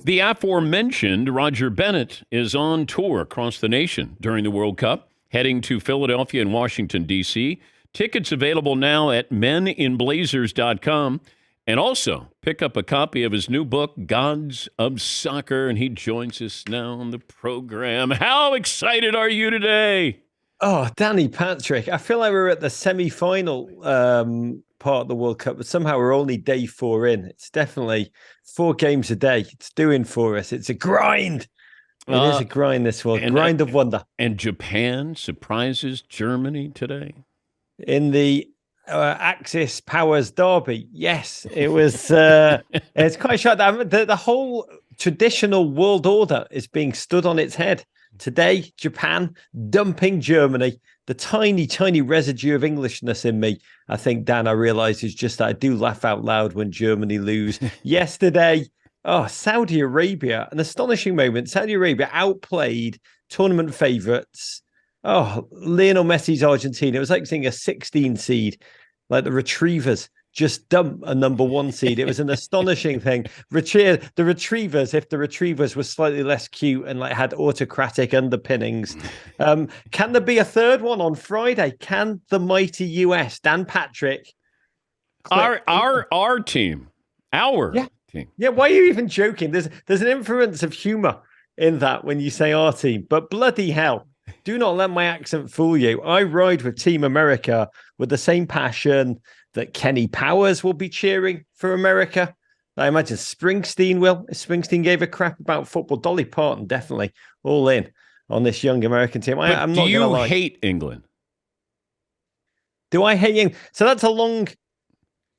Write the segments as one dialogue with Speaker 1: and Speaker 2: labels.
Speaker 1: The aforementioned Roger Bennett is on tour across the nation during the World Cup, heading to Philadelphia and Washington, D.C. Tickets available now at meninblazers.com. And also, pick up a copy of his new book, Gods of Soccer, and he joins us now on the program. How excited are you today?
Speaker 2: Oh, Danny Patrick, I feel like we're at the semi-final part of the World Cup, but somehow we're only day 4 in. It's definitely 4 games a day. It's doing for us. It's a grind. It is a grind, this one. Grind of wonder.
Speaker 1: And Japan surprises Germany today.
Speaker 2: In the Axis Powers Derby. Yes, it was. It's quite shocking. The whole traditional world order is being stood on its head. Today, Japan dumping Germany. The tiny, tiny residue of Englishness in me, I think, Dan, I realise is just that I do laugh out loud when Germany lose. Yesterday, Saudi Arabia, an astonishing moment. Saudi Arabia outplayed tournament favourites. Lionel Messi's Argentina. It was like seeing a 16 seed, like the Retrievers just dump a number 1 seed. It was an astonishing thing. The Retrievers, if the Retrievers were slightly less cute and like had autocratic underpinnings. Can there be a third one on Friday? Can the mighty US, Dan Patrick?
Speaker 1: Our team. Our team.
Speaker 2: Yeah, why are you even joking? There's an inference of humor in that when you say our team, but bloody hell. Do not let my accent fool you. I ride with Team America with the same passion that Kenny Powers will be cheering for America. I imagine Springsteen will. If Springsteen gave a crap about football, Dolly Parton definitely all in on this young American team. I'm not going to lie.
Speaker 1: Do you hate England?
Speaker 2: Do I hate England? So that's a long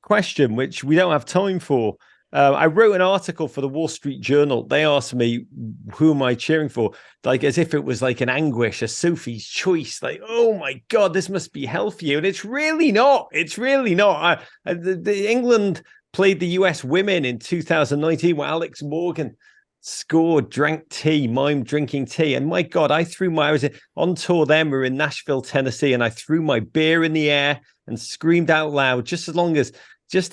Speaker 2: question, which we don't have time for. I wrote an article for the Wall Street Journal. They asked me, who am I cheering for? Like, as if it was like an anguish, a Sophie's choice. Like, oh my God, this must be hell for you. And it's really not. It's really not. The England played the US women in 2019 where Alex Morgan scored, drank tea, mimed drinking tea. And my God, I was on tour then. We were in Nashville, Tennessee, and I threw my beer in the air and screamed out loud just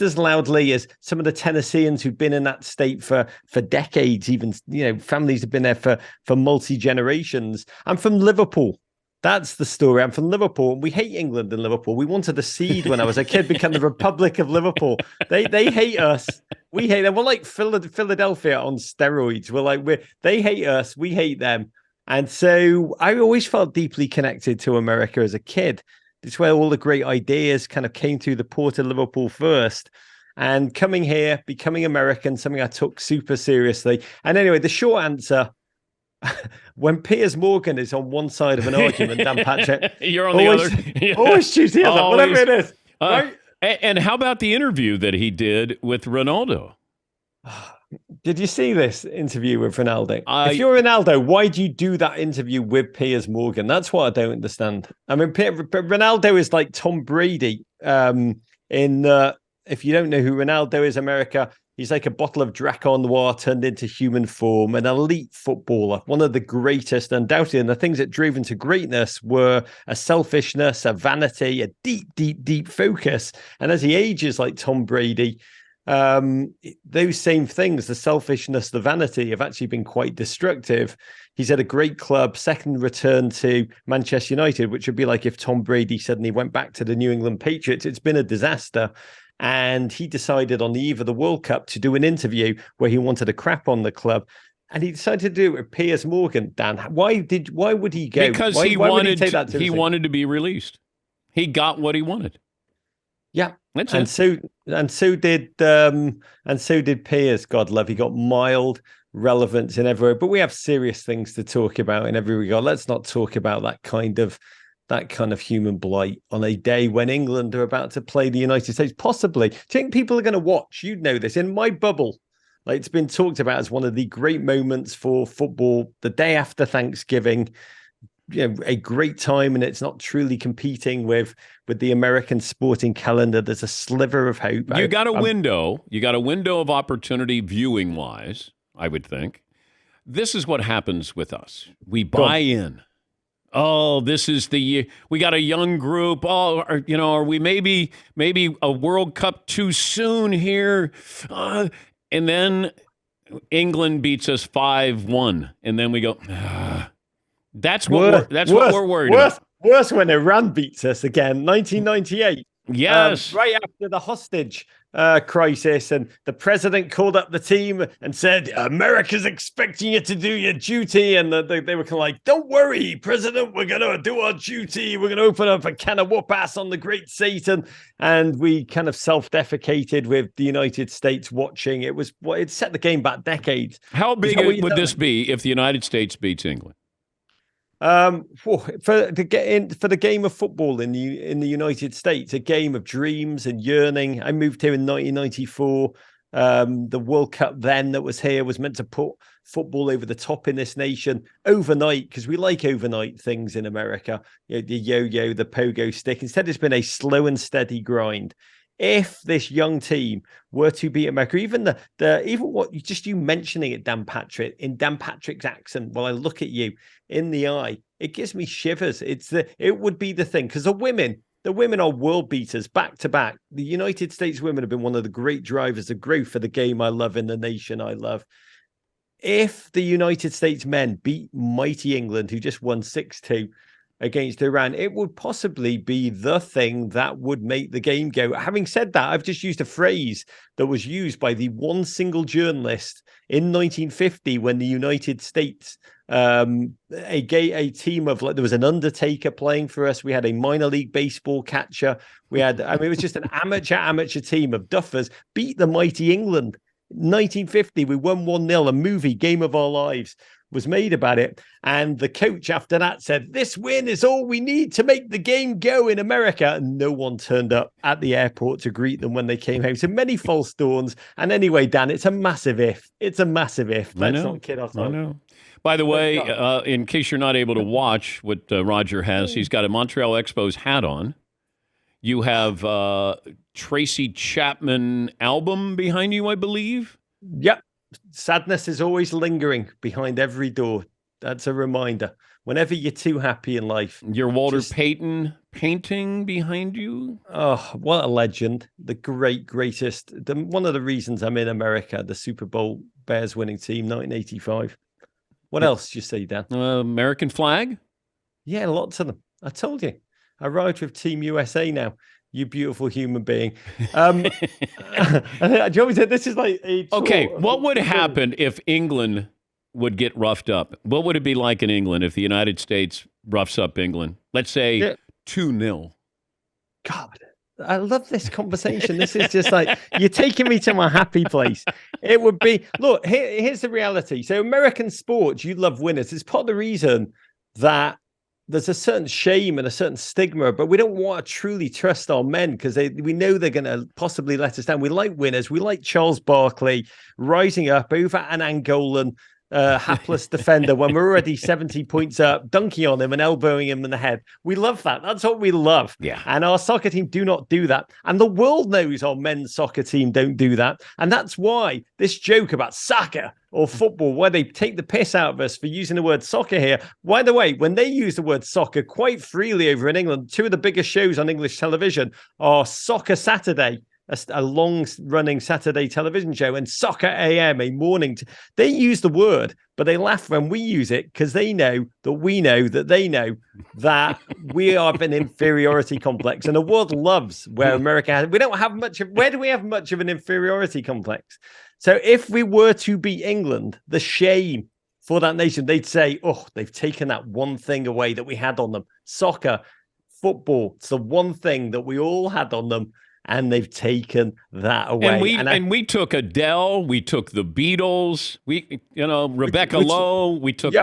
Speaker 2: as loudly as some of the Tennesseans who've been in that state for decades, even, families have been there for multi-generations. I'm from Liverpool. That's the story. I'm from Liverpool. We hate England and Liverpool. We wanted a seed when I was a kid, become the Republic of Liverpool. They hate us. We hate them. We're like Philadelphia on steroids. They hate us. We hate them. And so I always felt deeply connected to America as a kid. It's where all the great ideas kind of came through the port of Liverpool first. And coming here, becoming American, something I took super seriously. And anyway, the short answer, when Piers Morgan is on one side of an argument, Dan Patrick,
Speaker 1: you're on the other.
Speaker 2: Always choose the other, whatever it is. Right?
Speaker 1: And how about the interview that he did with Ronaldo?
Speaker 2: Did you see this interview with Ronaldo? If you're Ronaldo, why do you do that interview with Piers Morgan? That's what I don't understand. I mean, Ronaldo is like Tom Brady. If you don't know who Ronaldo is, America, he's like a bottle of Drakkar Noir turned into human form, an elite footballer, one of the greatest, undoubtedly. And the things that drove him to greatness were a selfishness, a vanity, a deep, deep, deep focus. And as he ages like Tom Brady, those same things, the selfishness, the vanity, have actually been quite destructive. He's had a great club, second return to Manchester United, which would be like if Tom Brady suddenly went back to the New England Patriots. It's been a disaster. And he decided on the eve of the World Cup to do an interview where he wanted to crap on the club. And he decided to do it with Piers Morgan. Dan, why would he go?
Speaker 1: Because
Speaker 2: why
Speaker 1: he wanted to be released. He got what he wanted.
Speaker 2: Yeah,
Speaker 1: that's
Speaker 2: and
Speaker 1: it.
Speaker 2: So did Piers. God love, he got mild relevance in everywhere. But we have serious things to talk about in every regard. Let's not talk about that kind of human blight on a day when England are about to play the United States. Possibly, do you think people are going to watch? You'd know this. In my bubble, like, it's been talked about as one of the great moments for football. The day after Thanksgiving. A great time, and it's not truly competing with the American sporting calendar. There's a sliver of hope.
Speaker 1: You got a window of opportunity viewing wise, I would think. This is what happens with us. We buy in. Oh, this is the year. We got a young group. Oh, are we maybe a World Cup too soon here? And then England beats us 5-1, and then we go, that's what we're worried about.
Speaker 2: Worse when Iran beats us again, 1998.
Speaker 1: Yes.
Speaker 2: Right after the hostage crisis, and the president called up the team and said, America's expecting you to do your duty. And they were kind of like, don't worry, President, we're going to do our duty. We're going to open up a can of whoop ass on the great Satan. And we kind of self-defecated with the United States watching. It set the game back decades.
Speaker 1: How big would this be if the United States beats England?
Speaker 2: For the game of football in the United States, a game of dreams and yearning. I moved here in 1994. The World Cup then that was here was meant to put football over the top in this nation overnight, because we like overnight things in America. The yo-yo, the pogo stick. Instead, it's been a slow and steady grind. If this young team were to beat America, even you mentioning it, Dan Patrick, in Dan Patrick's accent, while I look at you in the eye, it gives me shivers. It would be the thing, because the women are world beaters back to back. The United States women have been one of the great drivers of growth for the game I love in the nation I love. If the United States men beat mighty England, who just won 6-2 against Iran, it would possibly be the thing that would make the game go. Having said that, I've just used a phrase that was used by the one single journalist in 1950 when the United States, a team of, like, there was an undertaker playing for us. We had a minor league baseball catcher. It was just an amateur team of duffers beat the mighty England. 1950, we won 1-0, a movie, Game of Our Lives, was made about it. And the coach after that said, this win is all we need to make the game go in America. And no one turned up at the airport to greet them when they came home. So many false dawns. And anyway, Dan, it's a massive if. It's a massive if. Let's not kid ourselves.
Speaker 1: I know. By the way, in case you're not able to watch what Roger has, he's got a Montreal Expos hat on. You have Tracy Chapman album behind you, I believe.
Speaker 2: Yep. Sadness is always lingering behind every door. That's a reminder. Whenever you're too happy in life.
Speaker 1: Your Walter Payton painting behind you.
Speaker 2: Oh, what a legend. The greatest. One of the reasons I'm in America, the Super Bowl Bears winning team, 1985. What else do you see, Dan?
Speaker 1: American flag?
Speaker 2: Yeah, lots of them. I told you. I ride with Team USA now. You beautiful human being. Do you want me to, this is like a tour.
Speaker 1: Okay, what would happen if England would get roughed up? What would it be like in England if the United States roughs up England? Let's say 2-0.
Speaker 2: God, I love this conversation. This is just like, you're taking me to my happy place. It would be, look, here's the reality. So American sports, you love winners. It's part of the reason that there's a certain shame and a certain stigma, but we don't want to truly trust our men because we know they're going to possibly let us down. We like winners. We like Charles Barkley rising up over an Angolan hapless defender when we're already 70 points up, dunking on him and elbowing him in the head. We love that. That's what we love.
Speaker 1: Yeah.
Speaker 2: And our soccer team do not do that. And the world knows our men's soccer team don't do that. And that's why this joke about soccer or football, where they take the piss out of us for using the word soccer here. By the way, when they use the word soccer quite freely over in England, two of the biggest shows on English television are Soccer Saturday, a long-running Saturday television show, and Soccer AM, a morning. They use the word, but they laugh when we use it because they know that we know that they know that we have an inferiority complex, and the world loves where America has. We don't have much of. Where do we have much of an inferiority complex? So if we were to beat England, the shame for that nation, they'd say, "Oh, they've taken that one thing away that we had on them: soccer, football. It's the one thing that we all had on them." And they've taken that away.
Speaker 1: And we took Adele, we took the Beatles, Rebecca Lowe, we took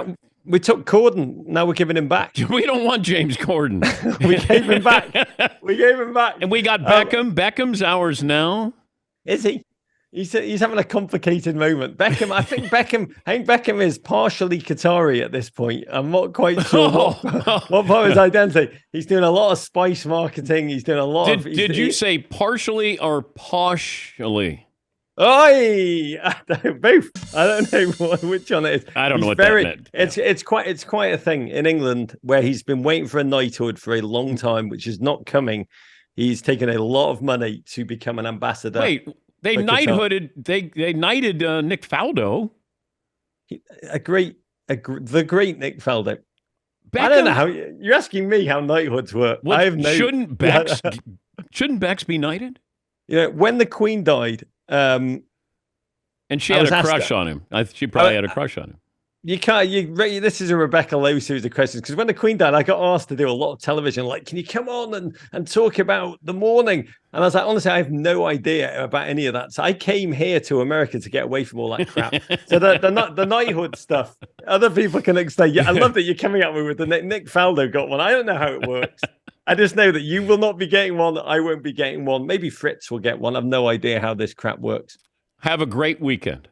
Speaker 2: Corden. Now we're giving him back.
Speaker 1: We don't want James Corden.
Speaker 2: We gave him back.
Speaker 1: And we got Beckham. Beckham's ours now.
Speaker 2: Is he? He's having a complicated moment. I think Beckham is partially Qatari at this point. I'm not quite sure what part of his identity. He's doing a lot of spice marketing. He's doing a lot
Speaker 1: Did you say partially or partially?
Speaker 2: Oi! Both. I don't know which one it is.
Speaker 1: I don't know what that meant.
Speaker 2: It's quite a thing in England where he's been waiting for a knighthood for a long time, which is not coming. He's taken a lot of money to become an ambassador.
Speaker 1: Wait. They
Speaker 2: for Qatar.
Speaker 1: knighthooded. They knighted Nick Faldo.
Speaker 2: The great Nick Faldo.
Speaker 1: Beckham,
Speaker 2: I don't know how you're asking me how knighthoods work.
Speaker 1: What,
Speaker 2: I have no.
Speaker 1: shouldn't Bex be knighted?
Speaker 2: When the Queen died,
Speaker 1: and she had a crush on him. She probably had a crush on him.
Speaker 2: You can't. This is a Rebecca Lowe series of questions because when the Queen died, I got asked to do a lot of television. Like, can you come on and talk about the mourning? And I was like, honestly, I have no idea about any of that. So I came here to America to get away from all that crap. So the knighthood stuff, other people can explain. Yeah, I love that you're coming at me with the Nick Faldo got one. I don't know how it works. I just know that you will not be getting one. I won't be getting one. Maybe Fritz will get one. I've no idea how this crap works.
Speaker 1: Have a great weekend.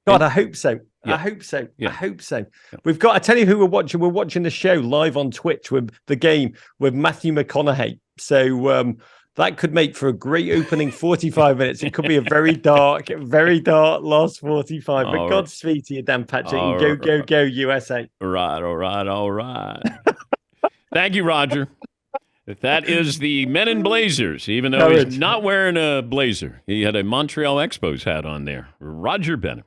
Speaker 2: God, I hope so.
Speaker 1: Yeah.
Speaker 2: I hope so.
Speaker 1: Yeah.
Speaker 2: I hope so.
Speaker 1: Yeah.
Speaker 2: We've got, I tell you who we're watching. We're watching the show live on Twitch with the game with Matthew McConaughey. So that could make for a great opening 45 minutes. It could be a very dark last 45. But Godspeed to you, Dan Patrick. And go, USA.
Speaker 1: All right. Thank you, Roger. That is the Men in Blazers, even though he's not wearing a blazer. He had a Montreal Expos hat on there. Roger Bennett.